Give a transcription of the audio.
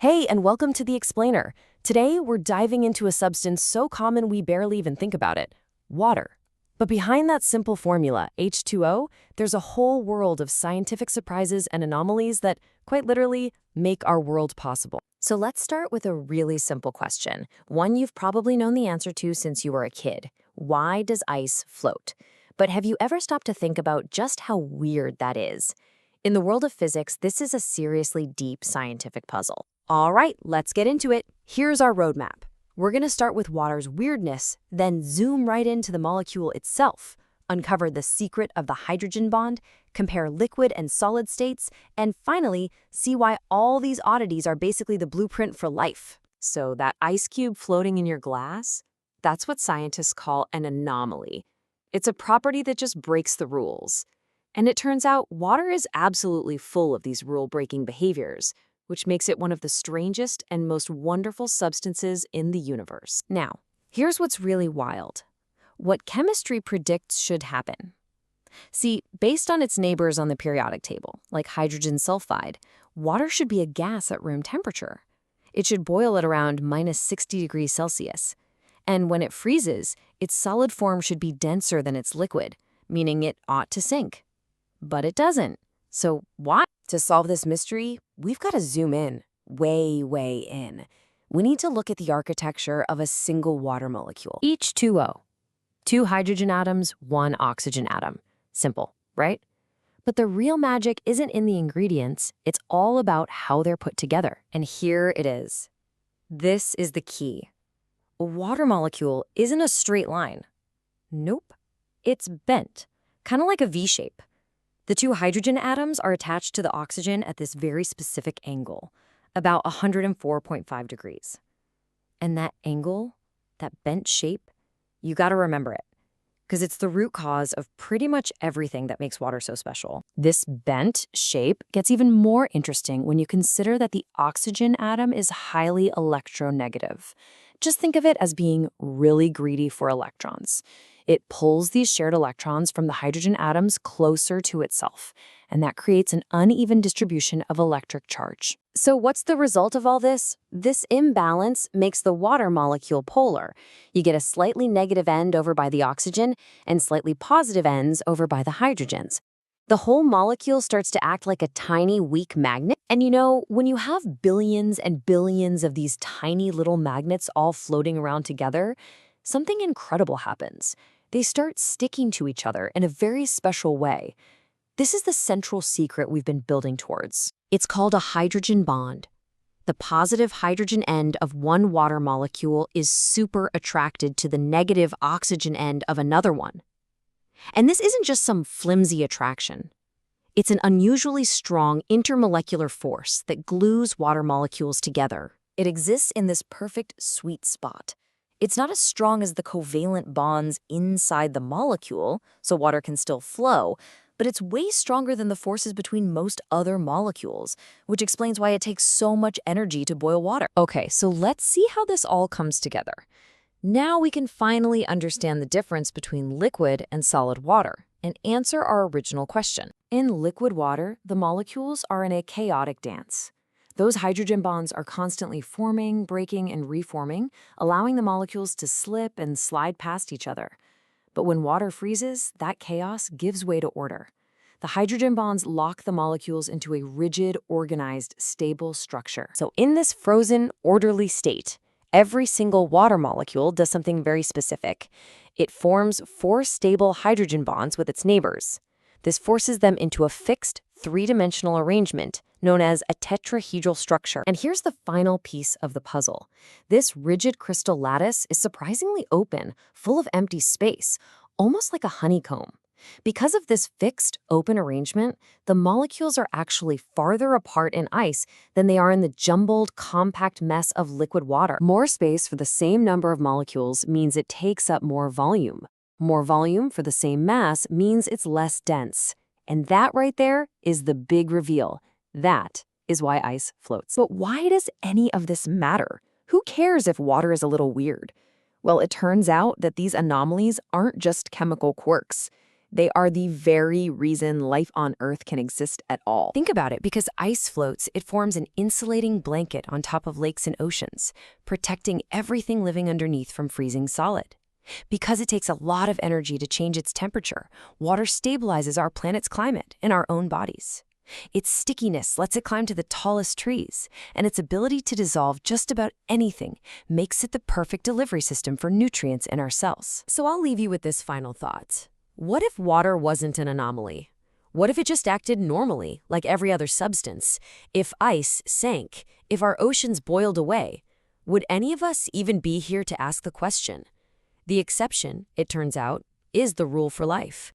Hey, and welcome to The Explainer. Today, we're diving into a substance so common we barely even think about it water. But behind that simple formula, H2O, there's a whole world of scientific surprises and anomalies that, quite literally, make our world possible. So let's start with a really simple question, one you've probably known the answer to since you were a kid. Why does ice float? But have you ever stopped to think about just how weird that is? In the world of physics, this is a seriously deep scientific puzzle. All right, let's get into it. Here's our roadmap. We're going to start with water's weirdness, then zoom right into the molecule itself, uncover the secret of the hydrogen bond, compare liquid and solid states, and finally, see why all these oddities are basically the blueprint for life. So that ice cube floating in your glass? That's what scientists call an anomaly. It's a property that just breaks the rules. And it turns out water is absolutely full of these rule-breaking behaviors, which makes it one of the strangest and most wonderful substances in the universe. Now, here's what's really wild. What chemistry predicts should happen. See, based on its neighbors on the periodic table, like hydrogen sulfide, water should be a gas at room temperature. It should boil at around minus 60 degrees Celsius. And when it freezes, its solid form should be denser than its liquid, meaning it ought to sink. But it doesn't. So why? To solve this mystery, we've got to zoom in, way in. We need to look at the architecture of a single water molecule. H2O. 2 hydrogen atoms, 1 oxygen atom. Simple, right? But the real magic isn't in the ingredients, it's all about how they're put together. And here it is. This is the key. A water molecule isn't a straight line. Nope. It's bent, kind of like a V shape. The 2 hydrogen atoms are attached to the oxygen at this very specific angle, about 104.5 degrees. And that angle, that bent shape, you gotta remember it, because it's the root cause of pretty much everything that makes water so special. This bent shape gets even more interesting when you consider that the oxygen atom is highly electronegative. Just think of it as being really greedy for electrons. It pulls these shared electrons from the hydrogen atoms closer to itself, and that creates an uneven distribution of electric charge. So what's the result of all this? This imbalance makes the water molecule polar. You get a slightly negative end over by the oxygen and slightly positive ends over by the hydrogens. The whole molecule starts to act like a tiny, weak magnet. And you know, when you have billions and billions of these tiny little magnets all floating around together, something incredible happens. They start sticking to each other in a very special way. This is the central secret we've been building towards. It's called a hydrogen bond. The positive hydrogen end of one water molecule is super attracted to the negative oxygen end of another one. And this isn't just some flimsy attraction. It's an unusually strong intermolecular force that glues water molecules together. It exists in this perfect sweet spot. It's not as strong as the covalent bonds inside the molecule, so water can still flow, but it's way stronger than the forces between most other molecules, which explains why it takes so much energy to boil water. Okay, so let's see how this all comes together. Now we can finally understand the difference between liquid and solid water and answer our original question. In liquid water, the molecules are in a chaotic dance. Those hydrogen bonds are constantly forming, breaking, and reforming, allowing the molecules to slip and slide past each other. But when water freezes, that chaos gives way to order. The hydrogen bonds lock the molecules into a rigid, organized, stable structure. So in this frozen, orderly state, every single water molecule does something very specific. It forms 4 stable hydrogen bonds with its neighbors. This forces them into a fixed, 3-dimensional arrangement known as a tetrahedral structure. And here's the final piece of the puzzle. This rigid crystal lattice is surprisingly open, full of empty space, almost like a honeycomb. Because of this fixed, open arrangement, the molecules are actually farther apart in ice than they are in the jumbled, compact mess of liquid water. More space for the same number of molecules means it takes up more volume. More volume for the same mass means it's less dense. And that right there is the big reveal. That is why ice floats. But why does any of this matter? Who cares if water is a little weird? Well, it turns out that these anomalies aren't just chemical quirks. They are the very reason life on Earth can exist at all. Think about it, because ice floats, it forms an insulating blanket on top of lakes and oceans, protecting everything living underneath from freezing solid. Because it takes a lot of energy to change its temperature, water stabilizes our planet's climate in our own bodies. Its stickiness lets it climb to the tallest trees, and its ability to dissolve just about anything makes it the perfect delivery system for nutrients in our cells. So I'll leave you with this final thought. What if water wasn't an anomaly? What if it just acted normally, like every other substance? If ice sank, if our oceans boiled away, would any of us even be here to ask the question? The exception, it turns out, is the rule for life.